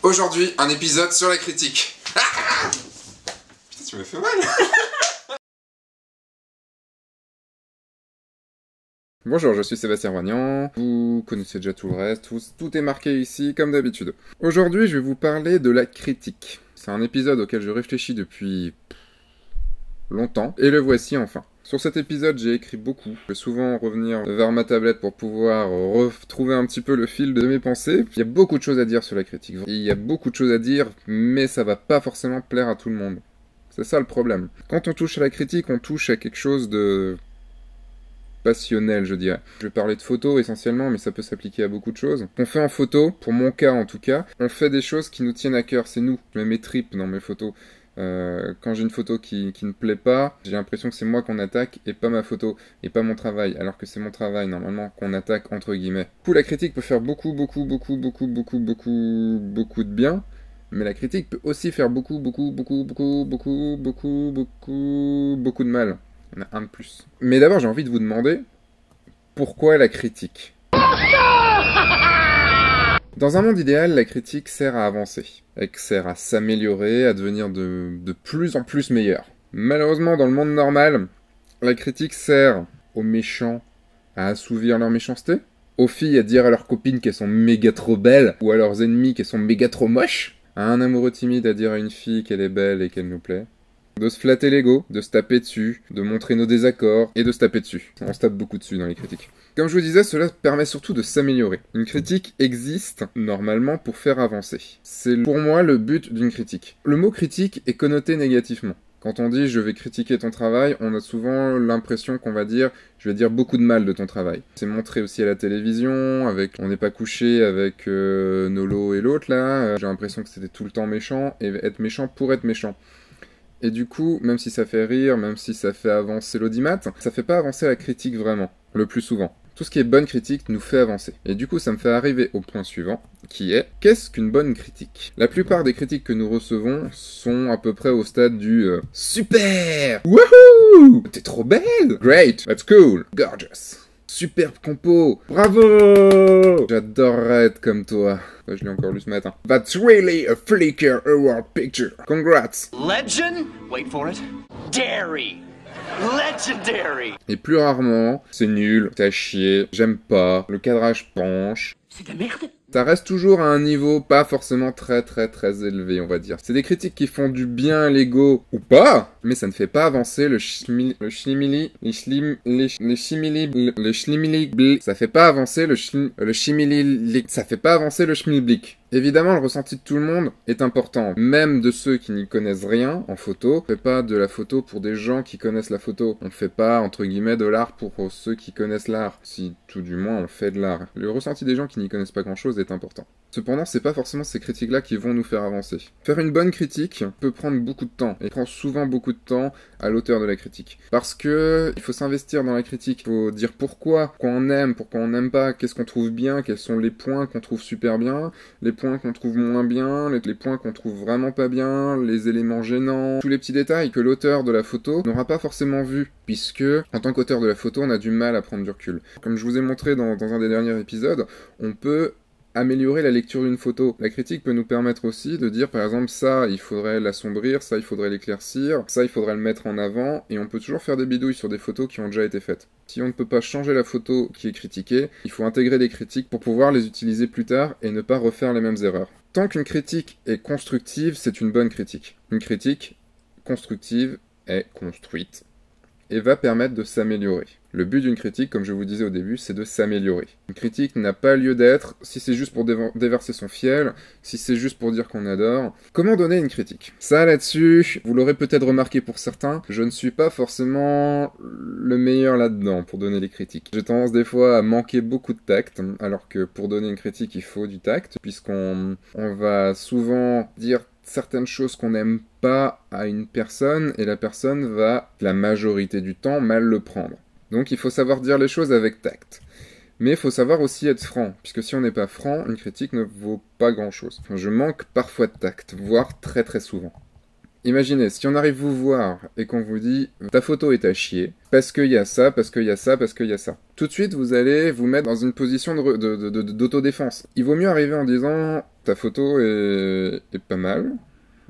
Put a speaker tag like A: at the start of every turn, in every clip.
A: Aujourd'hui, un épisode sur la critique. Ah, putain, tu me fais mal. Bonjour, je suis Sébastien Roignan. Vous connaissez déjà tout le reste, tout est marqué ici comme d'habitude. Aujourd'hui, je vais vous parler de la critique. C'est un épisode auquel je réfléchis depuis longtemps, et le voici enfin. Sur cet épisode, j'ai écrit beaucoup. Je vais souvent revenir vers ma tablette pour pouvoir retrouver un petit peu le fil de mes pensées. Il y a beaucoup de choses à dire sur la critique. Il y a beaucoup de choses à dire, mais ça va pas forcément plaire à tout le monde. C'est ça le problème. Quand on touche à la critique, on touche à quelque chose de passionnel, je dirais. Je vais parler de photos essentiellement, mais ça peut s'appliquer à beaucoup de choses. On fait en photo, pour mon cas en tout cas, on fait des choses qui nous tiennent à cœur, c'est nous. Je mets mes tripes dans mes photos. Quand j'ai une photo qui ne plaît pas, j'ai l'impression que c'est moi qu'on attaque et pas ma photo, et pas mon travail, alors que c'est mon travail normalement qu'on attaque entre guillemets. Du coup, la critique peut faire beaucoup de bien, mais la critique peut aussi faire beaucoup de mal. Il y en a un de plus. Mais d'abord, j'ai envie de vous demander, pourquoi la critique ? Dans un monde idéal, la critique sert à avancer. Elle sert à s'améliorer, à devenir de plus en plus meilleur. Malheureusement, dans le monde normal, la critique sert aux méchants à assouvir leur méchanceté, aux filles à dire à leurs copines qu'elles sont méga trop belles, ou à leurs ennemis qu'elles sont méga trop moches, à un amoureux timide à dire à une fille qu'elle est belle et qu'elle nous plaît, de se flatter l'ego, de se taper dessus, de montrer nos désaccords, et de se taper dessus. On se tape beaucoup dessus dans les critiques. Comme je vous disais, cela permet surtout de s'améliorer. Une critique existe, normalement, pour faire avancer. C'est pour moi le but d'une critique. Le mot critique est connoté négativement. Quand on dit « je vais critiquer ton travail », on a souvent l'impression qu'on va dire « je vais dire beaucoup de mal de ton travail ». C'est montré aussi à la télévision, avec « on n'est pas couché » avec Nolo et l'autre là. J'ai l'impression que c'était tout le temps méchant, et être méchant pour être méchant. Et du coup, même si ça fait rire, même si ça fait avancer l'audimat, ça fait pas avancer la critique vraiment, le plus souvent. Tout ce qui est bonne critique nous fait avancer. Et du coup, ça me fait arriver au point suivant, qui est, qu'est-ce qu'une bonne critique ? La plupart des critiques que nous recevons sont à peu près au stade du super! Wouhou! T'es trop belle! Great! That's cool! Gorgeous! Superbe compo! Bravo! J'adorerais être comme toi. Je l'ai encore lu ce matin. That's really a Flickr Award picture. Congrats!
B: Legend? Wait for it. Dairy! Legendary!
A: Et plus rarement, c'est nul, c'est à chier, j'aime pas, le cadrage penche.
B: C'est de la merde!
A: Ça reste toujours à un niveau pas forcément très élevé, on va dire. C'est des critiques qui font du bien à l'ego, ou pas, mais ça ne fait pas avancer ça fait pas avancer le schmilblick. Évidemment, le ressenti de tout le monde est important, même de ceux qui n'y connaissent rien en photo. On fait pas de la photo pour des gens qui connaissent la photo. On fait pas, entre guillemets, de l'art pour ceux qui connaissent l'art. Si, tout du moins, on fait de l'art. Le ressenti des gens qui n'y connaissent pas grand-chose est important. Cependant, c'est pas forcément ces critiques-là qui vont nous faire avancer. Faire une bonne critique peut prendre beaucoup de temps, et prend souvent beaucoup de temps à l'auteur de la critique. Parce que il faut s'investir dans la critique, il faut dire pourquoi on aime, pourquoi on n'aime pas, qu'est-ce qu'on trouve bien, quels sont les points qu'on trouve super bien, les points qu'on trouve moins bien, les points qu'on trouve vraiment pas bien, les éléments gênants, tous les petits détails que l'auteur de la photo n'aura pas forcément vu, puisque, en tant qu'auteur de la photo, on a du mal à prendre du recul. Comme je vous ai montré dans un des derniers épisodes, on peut améliorer la lecture d'une photo. La critique peut nous permettre aussi de dire, par exemple, ça, il faudrait l'assombrir, ça, il faudrait l'éclaircir, ça, il faudrait le mettre en avant, et on peut toujours faire des bidouilles sur des photos qui ont déjà été faites. Si on ne peut pas changer la photo qui est critiquée, il faut intégrer des critiques pour pouvoir les utiliser plus tard et ne pas refaire les mêmes erreurs. Tant qu'une critique est constructive, c'est une bonne critique. Une critique constructive est construite et va permettre de s'améliorer. Le but d'une critique, comme je vous disais au début, c'est de s'améliorer. Une critique n'a pas lieu d'être si c'est juste pour déverser son fiel, si c'est juste pour dire qu'on adore. Comment donner une critique ? Ça, là-dessus, vous l'aurez peut-être remarqué pour certains, je ne suis pas forcément le meilleur là-dedans pour donner les critiques. J'ai tendance des fois à manquer beaucoup de tact, alors que pour donner une critique, il faut du tact, puisqu'on va souvent dire certaines choses qu'on n'aime pas à une personne, et la personne va, la majorité du temps, mal le prendre. Donc il faut savoir dire les choses avec tact. Mais il faut savoir aussi être franc, puisque si on n'est pas franc, une critique ne vaut pas grand-chose. Enfin, je manque parfois de tact, voire très souvent. Imaginez, si on arrive vous voir et qu'on vous dit ta photo est à chier, parce qu'il y a ça, parce qu'il y a ça, parce qu'il y a ça. Tout de suite, vous allez vous mettre dans une position d'autodéfense. Il vaut mieux arriver en disant ta photo est pas mal,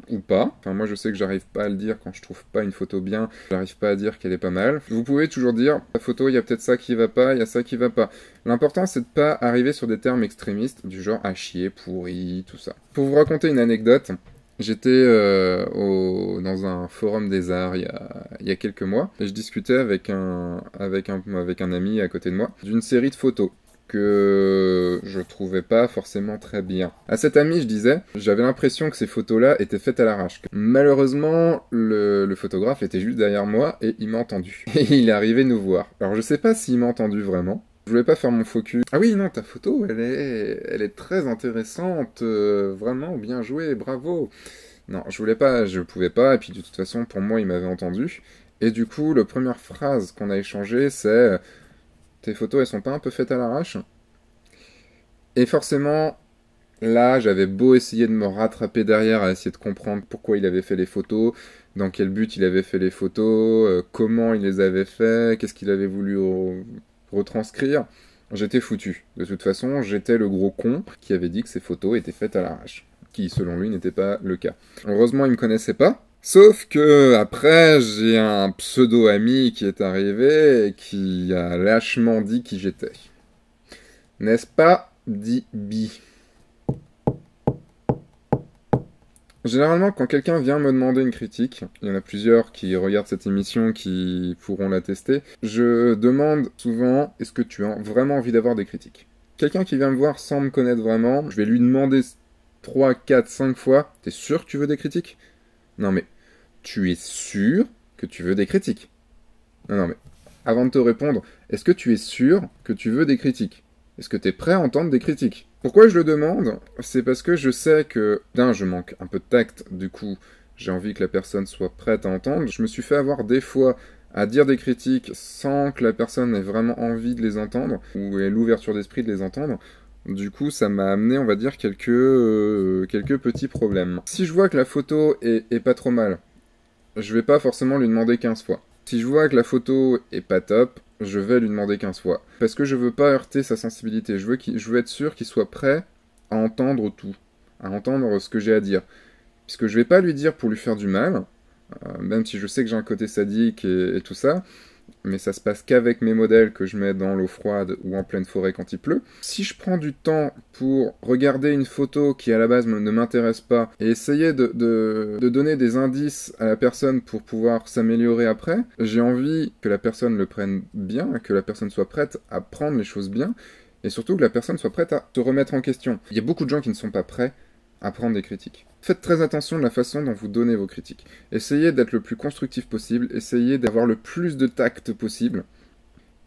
A: ou pas. Enfin, moi je sais que j'arrive pas à le dire quand je trouve pas une photo bien, j'arrive pas à dire qu'elle est pas mal. Vous pouvez toujours dire ta photo, il y a peut-être ça qui va pas, il y a ça qui va pas. L'important c'est de pas arriver sur des termes extrémistes du genre à chier, pourri, tout ça. Pour vous raconter une anecdote, j'étais dans un forum des arts il y a quelques mois et je discutais avec un ami à côté de moi d'une série de photos que je trouvais pas forcément très bien. À cet ami, je disais, j'avais l'impression que ces photos-là étaient faites à l'arrache. Malheureusement, le photographe était juste derrière moi et il m'a entendu. Et il est arrivé nous voir. Alors je sais pas s'il m'a entendu vraiment. Je voulais pas faire mon focus. Ah oui, non, ta photo, elle est très intéressante, vraiment bien joué, bravo. Non, je pouvais pas, et puis de toute façon, pour moi, il m'avait entendu. Et du coup, la première phrase qu'on a échangée, c'est tes photos, elles sont pas un peu faites à l'arrache? Et forcément, là, j'avais beau essayer de me rattraper derrière à essayer de comprendre pourquoi il avait fait les photos, dans quel but il avait fait les photos, comment il les avait fait, qu'est-ce qu'il avait voulu retranscrire. J'étais foutu. De toute façon, j'étais le gros con qui avait dit que ces photos étaient faites à l'arrache. Qui, selon lui, n'était pas le cas. Heureusement, il me connaissait pas. Sauf que, après, j'ai un pseudo-ami qui est arrivé et qui a lâchement dit qui j'étais. N'est-ce pas, dit Bi? Généralement, quand quelqu'un vient me demander une critique, il y en a plusieurs qui regardent cette émission qui pourront l'attester, je demande souvent, est-ce que tu as vraiment envie d'avoir des critiques? Quelqu'un qui vient me voir sans me connaître vraiment, je vais lui demander 3, 4, 5 fois, t'es sûr que tu veux des critiques? Non mais, tu es sûr que tu veux des critiques? Non mais, avant de te répondre, est-ce que tu es sûr que tu veux des critiques? Est-ce que tu es prêt à entendre des critiques? Pourquoi je le demande? C'est parce que je sais que, je manque un peu de tact, du coup, j'ai envie que la personne soit prête à entendre. Je me suis fait avoir des fois à dire des critiques sans que la personne ait vraiment envie de les entendre, ou ait l'ouverture d'esprit de les entendre. Du coup, ça m'a amené, on va dire, quelques petits problèmes. Si je vois que la photo est pas trop mal, je vais pas forcément lui demander 15 fois. Si je vois que la photo est pas top, je vais lui demander 15 fois. Parce que je veux pas heurter sa sensibilité. Je veux être sûr qu'il soit prêt à entendre tout. À entendre ce que j'ai à dire. Puisque je vais pas lui dire pour lui faire du mal, même si je sais que j'ai un côté sadique et tout ça, mais ça se passe qu'avec mes modèles que je mets dans l'eau froide ou en pleine forêt quand il pleut. Si je prends du temps pour regarder une photo qui à la base ne m'intéresse pas et essayer de donner des indices à la personne pour pouvoir s'améliorer après, j'ai envie que la personne le prenne bien, que la personne soit prête à prendre les choses bien et surtout que la personne soit prête à se remettre en question. Il y a beaucoup de gens qui ne sont pas prêts à prendre des critiques. Faites très attention de la façon dont vous donnez vos critiques. Essayez d'être le plus constructif possible, essayez d'avoir le plus de tact possible.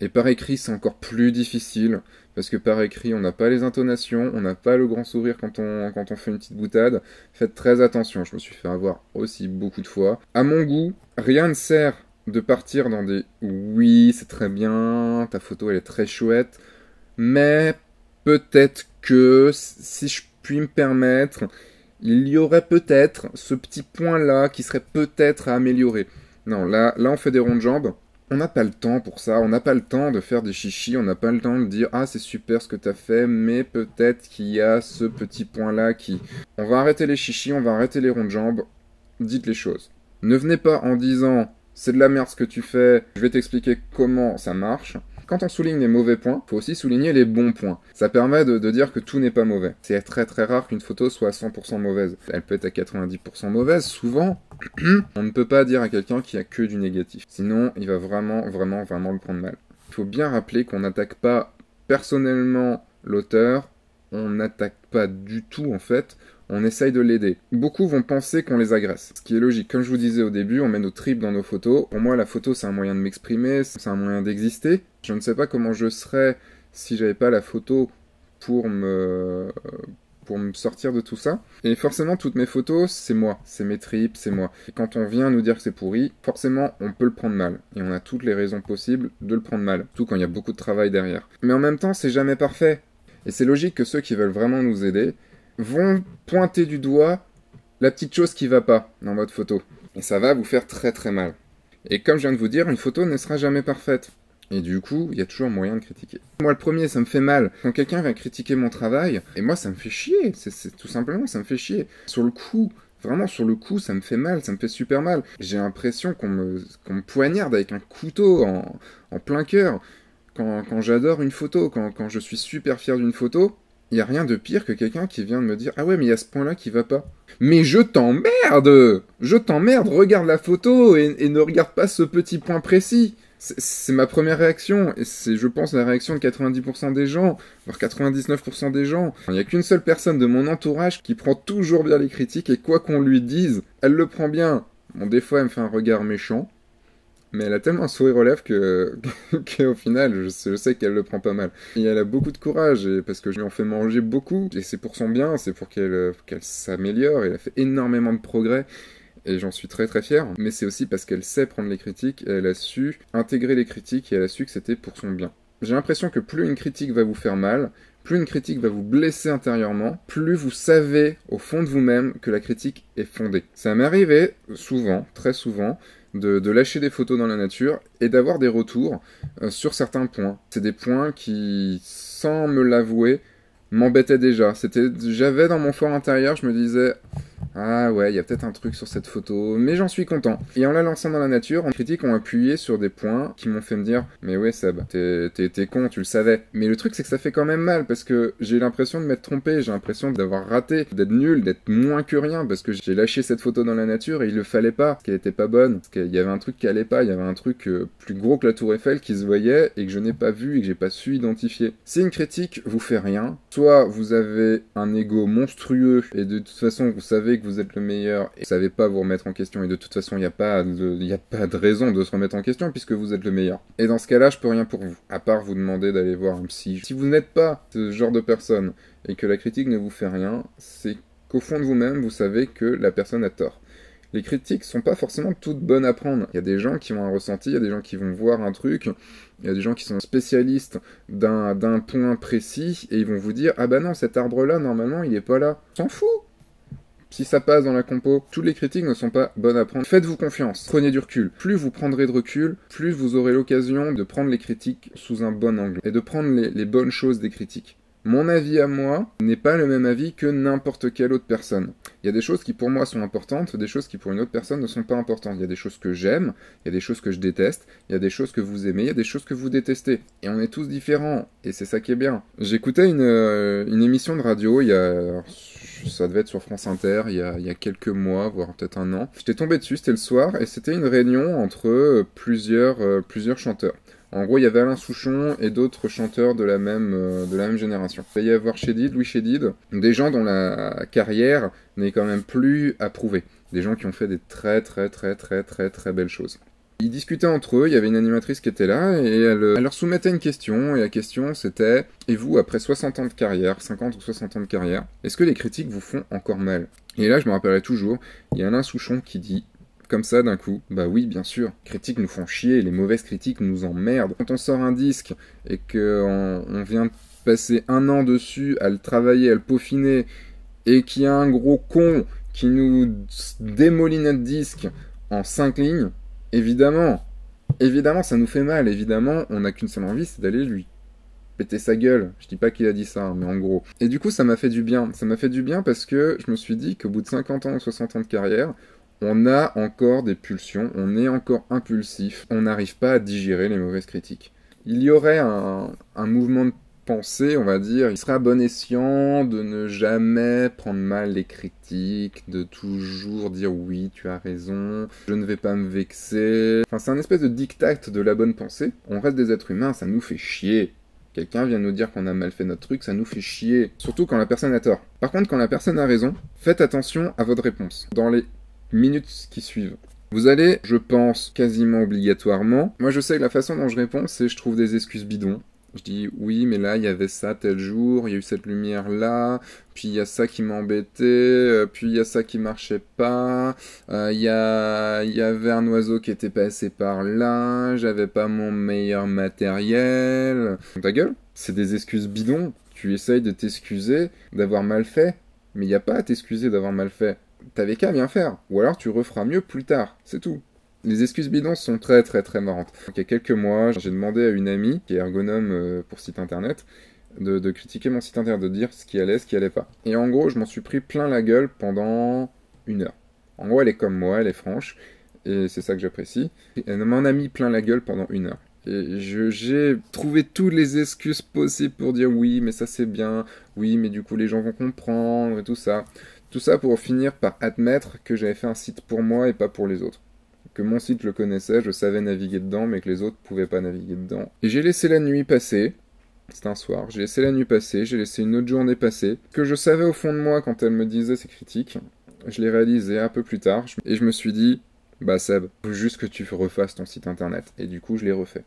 A: Et par écrit, c'est encore plus difficile, parce que par écrit, on n'a pas les intonations, on n'a pas le grand sourire quand on fait une petite boutade. Faites très attention, je me suis fait avoir aussi beaucoup de fois. À mon goût, rien ne sert de partir dans des « oui, c'est très bien, ta photo elle est très chouette », mais peut-être que, si je puis me permettre, il y aurait peut-être ce petit point-là qui serait peut-être à améliorer. Non, là on fait des ronds de jambes. On n'a pas le temps pour ça, on n'a pas le temps de faire des chichis, on n'a pas le temps de dire « Ah, c'est super ce que t'as fait, mais peut-être qu'il y a ce petit point-là qui... » On va arrêter les chichis, on va arrêter les ronds de jambes, dites les choses. Ne venez pas en disant « C'est de la merde ce que tu fais, je vais t'expliquer comment ça marche ». Quand on souligne les mauvais points, il faut aussi souligner les bons points. Ça permet de dire que tout n'est pas mauvais. C'est très très rare qu'une photo soit à 100% mauvaise. Elle peut être à 90% mauvaise. Souvent, on ne peut pas dire à quelqu'un qu'il n'y a que du négatif. Sinon, il va vraiment le prendre mal. Il faut bien rappeler qu'on n'attaque pas personnellement l'auteur, on n'attaque pas du tout en fait, on essaye de l'aider. Beaucoup vont penser qu'on les agresse, ce qui est logique. Comme je vous disais au début, on met nos tripes dans nos photos. Pour moi, la photo, c'est un moyen de m'exprimer, c'est un moyen d'exister. Je ne sais pas comment je serais si j'avais pas la photo pour me sortir de tout ça. Et forcément, toutes mes photos, c'est moi, c'est mes tripes, c'est moi. Et quand on vient nous dire que c'est pourri, forcément, on peut le prendre mal. Et on a toutes les raisons possibles de le prendre mal, tout quand il y a beaucoup de travail derrière. Mais en même temps, c'est jamais parfait. Et c'est logique que ceux qui veulent vraiment nous aider vont pointer du doigt la petite chose qui va pas dans votre photo. Et ça va vous faire très très mal. Et comme je viens de vous dire, une photo ne sera jamais parfaite. Et du coup, il y a toujours moyen de critiquer. Moi, le premier, ça me fait mal. Quand quelqu'un vient critiquer mon travail, et moi, ça me fait chier. C'est tout simplement, ça me fait chier. Sur le coup, vraiment, sur le coup, ça me fait mal, ça me fait super mal. J'ai l'impression qu'on me poignarde avec un couteau en plein cœur. Quand j'adore une photo, quand je suis super fier d'une photo, il n'y a rien de pire que quelqu'un qui vient de me dire « Ah ouais, mais il y a ce point-là qui va pas. » Mais je t'emmerde! Je t'emmerde, regarde la photo et ne regarde pas ce petit point précis. C'est ma première réaction, et c'est, je pense, la réaction de 90% des gens, voire 99% des gens. Il n'y a qu'une seule personne de mon entourage qui prend toujours bien les critiques, et quoi qu'on lui dise, elle le prend bien. Bon, des fois, elle me fait un regard méchant, mais elle a tellement un sourire aux lèvres qu'au final, je sais qu'elle le prend pas mal. Et elle a beaucoup de courage, parce que je lui en fais manger beaucoup, et c'est pour son bien, c'est pour qu'elle s'améliore, elle a fait énormément de progrès. Et j'en suis très très fier, mais c'est aussi parce qu'elle sait prendre les critiques, et elle a su intégrer les critiques, et elle a su que c'était pour son bien. J'ai l'impression que plus une critique va vous faire mal, plus une critique va vous blesser intérieurement, plus vous savez au fond de vous-même que la critique est fondée. Ça m'est arrivé souvent, très souvent, de lâcher des photos dans la nature et d'avoir des retours sur certains points. C'est des points qui, sans me l'avouer, m'embêtaient déjà. J'avais dans mon fort intérieur, je me disais... Ah ouais, il y a peut-être un truc sur cette photo, mais j'en suis content. Et en la lançant dans la nature, les critiques ont appuyé sur des points qui m'ont fait me dire « Mais ouais Seb, t'es con, tu le savais. » Mais le truc c'est que ça fait quand même mal, parce que j'ai l'impression de m'être trompé, j'ai l'impression d'avoir raté, d'être nul, d'être moins que rien, parce que j'ai lâché cette photo dans la nature et il le fallait pas, parce qu'elle était pas bonne, parce qu'il y avait un truc qui allait pas, il y avait un truc plus gros que la tour Eiffel qui se voyait et que je n'ai pas vu et que j'ai pas su identifier. Si une critique vous fait rien, soit vous avez un ego monstrueux et de toute façon vous savez que vous êtes le meilleur et vous savez pas vous remettre en question et de toute façon il n'y a pas de raison de se remettre en question puisque vous êtes le meilleur. Et dans ce cas-là, je peux rien pour vous, à part vous demander d'aller voir un psy. Si vous n'êtes pas ce genre de personne et que la critique ne vous fait rien, c'est qu'au fond de vous-même, vous savez que la personne a tort. Les critiques sont pas forcément toutes bonnes à prendre. Il y a des gens qui ont un ressenti, il y a des gens qui vont voir un truc, il y a des gens qui sont spécialistes d'un point précis et ils vont vous dire « Ah bah non, cet arbre-là, normalement, il est pas là. » S'en fout! Si ça passe dans la compo, toutes les critiques ne sont pas bonnes à prendre. Faites-vous confiance, prenez du recul. Plus vous prendrez de recul, plus vous aurez l'occasion de prendre les critiques sous un bon angle et de prendre les bonnes choses des critiques. Mon avis à moi n'est pas le même avis que n'importe quelle autre personne. Il y a des choses qui pour moi sont importantes, des choses qui pour une autre personne ne sont pas importantes. Il y a des choses que j'aime, il y a des choses que je déteste, il y a des choses que vous aimez, il y a des choses que vous détestez. Et on est tous différents, et c'est ça qui est bien. J'écoutais une émission de radio, ça devait être sur France Inter, il y a quelques mois, voire peut-être un an. J'étais tombé dessus, c'était le soir, et c'était une réunion entre plusieurs chanteurs. En gros, il y avait Alain Souchon et d'autres chanteurs de la même génération. Il y a avoir Chédid, Louis Chédid, des gens dont la carrière n'est quand même plus approuvée. Des gens qui ont fait des très belles choses. Ils discutaient entre eux, il y avait une animatrice qui était là, et elle leur soumettait une question, et la question c'était « Et vous, après 60 ans de carrière, 50 ou 60 ans de carrière, est-ce que les critiques vous font encore mal ?» Et là, je me rappellerai toujours, il y a Alain Souchon qui dit comme ça d'un coup, bah oui, bien sûr, les critiques nous font chier, les mauvaises critiques nous emmerdent. Quand on sort un disque et qu'on vient de passer un an dessus à le travailler, à le peaufiner, et qu'il y a un gros con qui nous démolit notre disque en 5 lignes, évidemment, ça nous fait mal, évidemment, on n'a qu'une seule envie, c'est d'aller lui péter sa gueule. Je dis pas qu'il a dit ça, mais en gros. Et du coup, ça m'a fait du bien. Ça m'a fait du bien parce que je me suis dit qu'au bout de 50 ans ou 60 ans de carrière, on a encore des pulsions, on est encore impulsif, on n'arrive pas à digérer les mauvaises critiques. Il y aurait un mouvement de pensée, on va dire, il serait à bon escient de ne jamais prendre mal les critiques, de toujours dire oui, tu as raison, je ne vais pas me vexer. Enfin, c'est un espèce de diktat de la bonne pensée. On reste des êtres humains, ça nous fait chier. Quelqu'un vient nous dire qu'on a mal fait notre truc, ça nous fait chier. Surtout quand la personne a tort. Par contre, quand la personne a raison, faites attention à votre réponse. Dans les minutes qui suivent. Vous allez, je pense, quasiment obligatoirement. Moi, je sais que la façon dont je réponds, c'est je trouve des excuses bidons. Je dis oui, mais là, il y avait ça tel jour, il y a eu cette lumière là, puis il y a ça qui m'embêtait, puis il y a ça qui marchait pas, il y avait un oiseau qui était passé par là, j'avais pas mon meilleur matériel. Ta gueule, c'est des excuses bidons. Tu essayes de t'excuser d'avoir mal fait, mais il n'y a pas à t'excuser d'avoir mal fait. t'avais qu'à bien faire. Ou alors tu referas mieux plus tard, c'est tout. Les excuses bidons sont très très très marrantes. Donc, il y a quelques mois, j'ai demandé à une amie, qui est ergonome pour site internet, de critiquer mon site internet, de dire ce qui allait pas. Et en gros, je m'en suis pris plein la gueule pendant 1 heure. En gros, elle est comme moi, elle est franche, et c'est ça que j'apprécie. Elle m'en a mis plein la gueule pendant 1 heure. Et j'ai trouvé toutes les excuses possibles pour dire oui, mais ça c'est bien, oui, mais du coup les gens vont comprendre et tout ça. Tout ça pour finir par admettre que j'avais fait un site pour moi et pas pour les autres. Que mon site le connaissait, je savais naviguer dedans, mais que les autres pouvaient pas naviguer dedans. Et j'ai laissé la nuit passer. C'était un soir. J'ai laissé la nuit passer, j'ai laissé une autre journée passer. Que je savais au fond de moi quand elle me disait ces critiques. Je l'ai réalisé un peu plus tard. Et je me suis dit, bah Seb, faut juste que tu refasses ton site internet. Et du coup, je l'ai refait.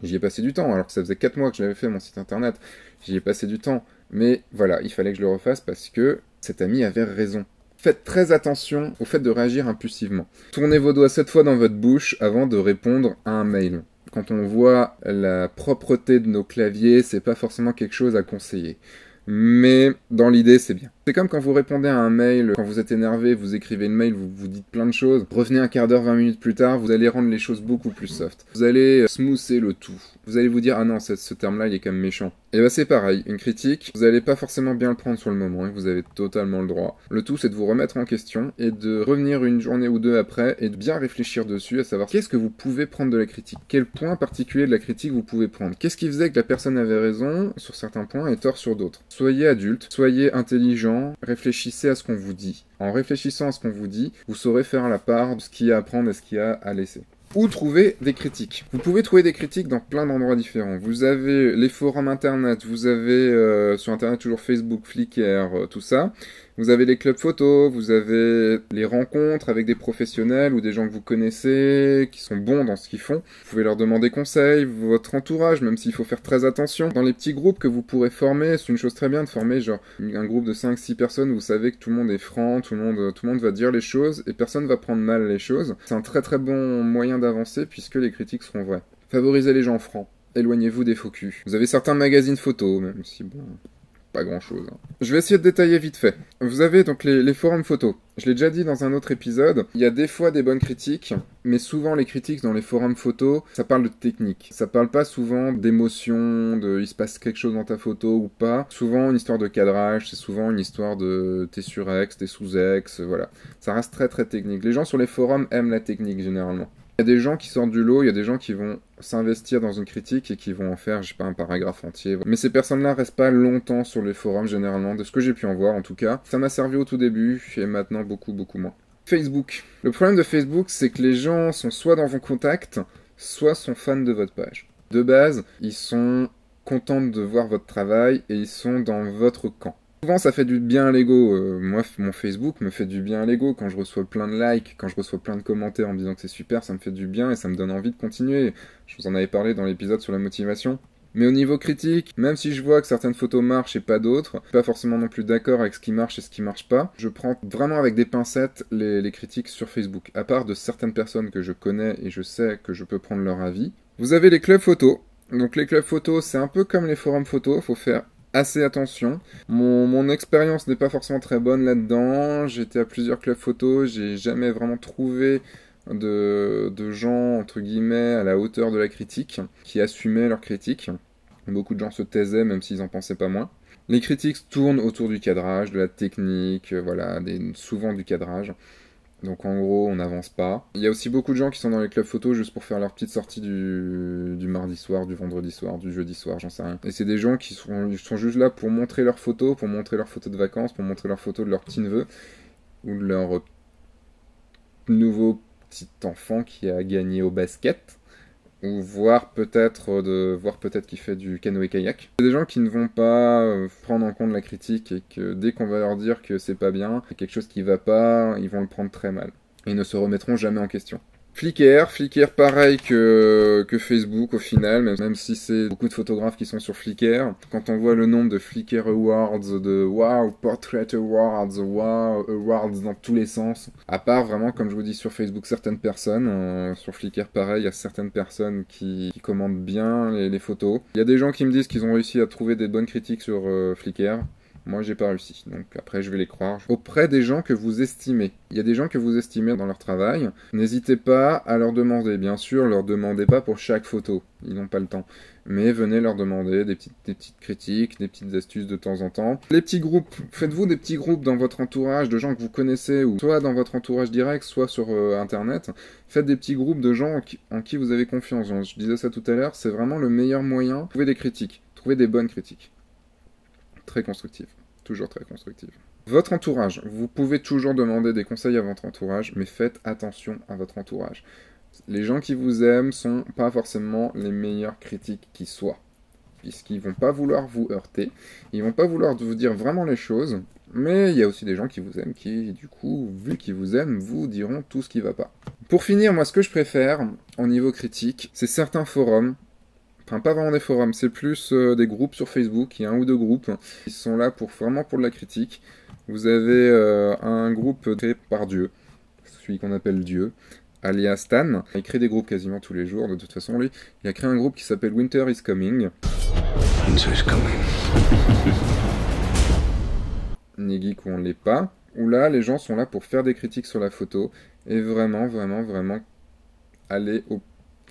A: J'y ai passé du temps, alors que ça faisait 4 mois que j'avais fait mon site internet. J'y ai passé du temps. Mais voilà, il fallait que je le refasse parce que cet ami avait raison. Faites très attention au fait de réagir impulsivement. Tournez vos doigts 7 fois dans votre bouche avant de répondre à un mail. Quand on voit la propreté de nos claviers, c'est pas forcément quelque chose à conseiller. Mais dans l'idée, c'est bien. C'est comme quand vous répondez à un mail, quand vous êtes énervé, vous écrivez une mail, vous dites plein de choses. Revenez un quart d'heure, 20 minutes plus tard, vous allez rendre les choses beaucoup plus soft. Vous allez smoother le tout. Vous allez vous dire, ah non, ce terme-là, il est quand même méchant. Et bah c'est pareil, une critique, vous allez pas forcément bien le prendre sur le moment, et vous avez totalement le droit. Le tout, c'est de vous remettre en question, et de revenir une journée ou deux après, et de bien réfléchir dessus, à savoir qu'est-ce que vous pouvez prendre de la critique. Quel point particulier de la critique vous pouvez prendre. Qu'est-ce qui faisait que la personne avait raison sur certains points et tort sur d'autres. Soyez adulte, soyez intelligent, réfléchissez à ce qu'on vous dit. En réfléchissant à ce qu'on vous dit, vous saurez faire la part de ce qu'il y a à prendre et ce qu'il y a à laisser. Ou trouver des critiques. Vous pouvez trouver des critiques dans plein d'endroits différents. Vous avez les forums internet, vous avez sur internet toujours Facebook, Flickr, tout ça. Vous avez les clubs photos, vous avez les rencontres avec des professionnels ou des gens que vous connaissez, qui sont bons dans ce qu'ils font. Vous pouvez leur demander conseil, votre entourage, même s'il faut faire très attention. Dans les petits groupes que vous pourrez former, c'est une chose très bien de former genre un groupe de 5-6 personnes où vous savez que tout le monde est franc, tout le monde va dire les choses et personne va prendre mal les choses. C'est un très très bon moyen d'avancer puisque les critiques seront vraies. Favorisez les gens francs. Éloignez-vous des faux culs. Vous avez certains magazines photos, même si bon... pas grand chose. Je vais essayer de détailler vite fait. Vous avez donc les forums photos. Je l'ai déjà dit dans un autre épisode, il y a des fois des bonnes critiques, mais souvent les critiques dans les forums photos, ça parle de technique. Ça parle pas souvent d'émotion, de il se passe quelque chose dans ta photo ou pas. Souvent une histoire de cadrage, c'est souvent une histoire de t'es sur X, t'es sous X, voilà. Ça reste très très technique. Les gens sur les forums aiment la technique généralement. Il y a des gens qui sortent du lot, il y a des gens qui vont s'investir dans une critique et qui vont en faire, je sais pas, un paragraphe entier. Mais ces personnes-là restent pas longtemps sur les forums généralement, de ce que j'ai pu en voir en tout cas. Ça m'a servi au tout début et maintenant beaucoup moins. Facebook. Le problème de Facebook, c'est que les gens sont soit dans vos contacts, soit sont fans de votre page. De base, ils sont contents de voir votre travail et ils sont dans votre camp. Souvent, ça fait du bien à l'ego. Moi, mon Facebook me fait du bien à l'ego. Quand je reçois plein de likes, quand je reçois plein de commentaires en me disant que c'est super, ça me fait du bien et ça me donne envie de continuer. Je vous en avais parlé dans l'épisode sur la motivation. Mais au niveau critique, même si je vois que certaines photos marchent et pas d'autres, je suis pas forcément non plus d'accord avec ce qui marche et ce qui marche pas, je prends vraiment avec des pincettes les critiques sur Facebook. À part de certaines personnes que je connais et je sais que je peux prendre leur avis. Vous avez les clubs photos. Donc les clubs photos, c'est un peu comme les forums photos, faut faire assez attention. Mon expérience n'est pas forcément très bonne là-dedans. J'étais à plusieurs clubs photos, j'ai jamais vraiment trouvé de gens, entre guillemets, à la hauteur de la critique, qui assumaient leur critique. Beaucoup de gens se taisaient, même s'ils en pensaient pas moins. Les critiques tournent autour du cadrage, de la technique, voilà, souvent du cadrage. Donc en gros, on n'avance pas. Il y a aussi beaucoup de gens qui sont dans les clubs photos juste pour faire leur petite sortie du mardi soir, du vendredi soir, du jeudi soir, j'en sais rien. Et c'est des gens qui sont juste là pour montrer leurs photos, de vacances, pour montrer leurs photos de leur petit-neveu ou de leur nouveau petit enfant qui a gagné au basket. Ou voir peut-être qu'il fait du canoë-kayak. C'est des gens qui ne vont pas prendre en compte la critique et que dès qu'on va leur dire que c'est pas bien, qu'il y a quelque chose qui va pas, ils vont le prendre très mal. Et ne se remettront jamais en question. Flickr pareil que Facebook au final, même si c'est beaucoup de photographes qui sont sur Flickr. Quand on voit le nombre de Flickr Awards, de Wow Portrait Awards, Wow Awards dans tous les sens, à part vraiment, comme je vous dis sur Facebook, certaines personnes, sur Flickr pareil, il y a certaines personnes qui commentent bien les photos. Il y a des gens qui me disent qu'ils ont réussi à trouver des bonnes critiques sur Flickr. Moi, j'ai pas réussi. Donc après, je vais les croire. Auprès des gens que vous estimez. Il y a des gens que vous estimez dans leur travail. N'hésitez pas à leur demander. Bien sûr, leur demandez pas pour chaque photo. Ils n'ont pas le temps. Mais venez leur demander des petites critiques, des petites astuces de temps en temps. Les petits groupes. Faites-vous des petits groupes dans votre entourage de gens que vous connaissez, ou soit dans votre entourage direct, soit sur Internet. Faites des petits groupes de gens en qui vous avez confiance. Je disais ça tout à l'heure, c'est vraiment le meilleur moyen. Trouvez des critiques. Trouvez des bonnes critiques. Très constructive, toujours très constructive. Votre entourage, vous pouvez toujours demander des conseils à votre entourage, mais faites attention à votre entourage. Les gens qui vous aiment sont pas forcément les meilleurs critiques qui soient, puisqu'ils vont pas vouloir vous heurter, ils vont pas vouloir vous dire vraiment les choses, mais il y a aussi des gens qui vous aiment, qui du coup, vu qu'ils vous aiment, vous diront tout ce qui va pas. Pour finir, moi ce que je préfère, au niveau critique, c'est certains forums. Enfin, pas vraiment des forums, c'est plus des groupes sur Facebook. Il y a un ou deux groupes qui sont là vraiment pour de la critique. Vous avez un groupe créé par Dieu, celui qu'on appelle Dieu, alias Stan. Il crée des groupes quasiment tous les jours, de toute façon, lui. Il a créé un groupe qui s'appelle Winter is Coming.
C: Winter is coming.
A: Ni geek ou on l'est pas. Où là, les gens sont là pour faire des critiques sur la photo et vraiment aller au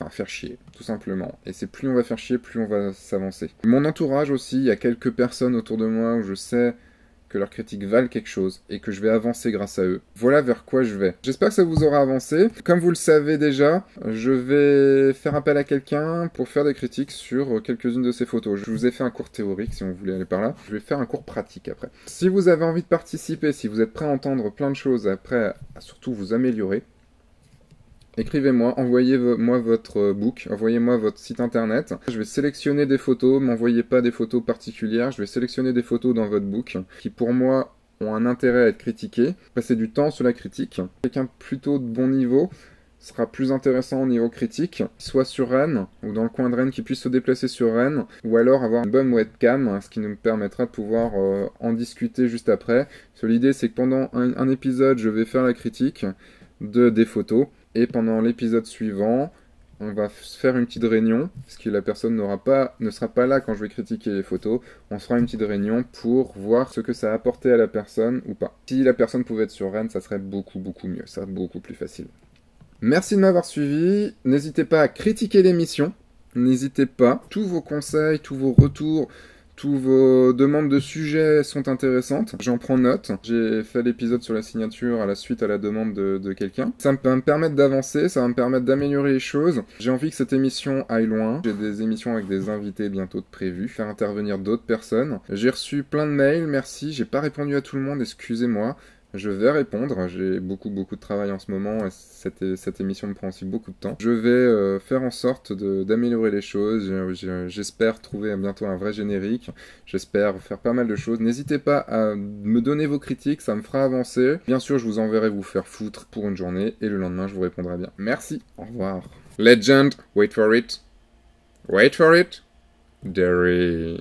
A: faire chier, tout simplement. Et c'est plus on va faire chier, plus on va s'avancer. Mon entourage aussi, il y a quelques personnes autour de moi où je sais que leurs critiques valent quelque chose et que je vais avancer grâce à eux. Voilà vers quoi je vais. J'espère que ça vous aura avancé. Comme vous le savez déjà, je vais faire appel à quelqu'un pour faire des critiques sur quelques-unes de ces photos. Je vous ai fait un cours théorique si on voulait aller par là. Je vais faire un cours pratique après. Si vous avez envie de participer, si vous êtes prêt à entendre plein de choses, après à surtout vous améliorer, écrivez-moi, envoyez-moi votre book, envoyez-moi votre site internet. Je vais sélectionner des photos, m'envoyez pas des photos particulières, je vais sélectionner des photos dans votre book qui pour moi ont un intérêt à être critiquées. Passer du temps sur la critique. Quelqu'un plutôt de bon niveau sera plus intéressant au niveau critique, soit sur Rennes, ou dans le coin de Rennes, qui puisse se déplacer sur Rennes, ou alors avoir une bonne webcam, ce qui nous permettra de pouvoir en discuter juste après. L'idée c'est que pendant un épisode, je vais faire la critique des photos, et pendant l'épisode suivant, on va faire une petite réunion, parce que la personne ne sera pas là quand je vais critiquer les photos. On fera une petite réunion pour voir ce que ça a apporté à la personne ou pas. Si la personne pouvait être sur Rennes, ça serait beaucoup mieux, ça serait beaucoup plus facile. Merci de m'avoir suivi, n'hésitez pas à critiquer l'émission, n'hésitez pas, tous vos conseils, tous vos retours, tous vos demandes de sujets sont intéressantes. J'en prends note. J'ai fait l'épisode sur la signature à la suite à la demande de quelqu'un. Ça va me permettre d'avancer, ça va me permettre d'améliorer les choses. J'ai envie que cette émission aille loin. J'ai des émissions avec des invités bientôt de prévues, faire intervenir d'autres personnes. J'ai reçu plein de mails, merci. J'ai pas répondu à tout le monde, excusez-moi. Je vais répondre, j'ai beaucoup de travail en ce moment et cette émission me prend aussi beaucoup de temps. Je vais faire en sorte d'améliorer les choses, j'espère trouver bientôt un vrai générique, j'espère faire pas mal de choses. N'hésitez pas à me donner vos critiques, ça me fera avancer. Bien sûr, je vous enverrai vous faire foutre pour une journée et le lendemain, je vous répondrai bien. Merci, au revoir. Legend, wait for it. Wait for it. Derry.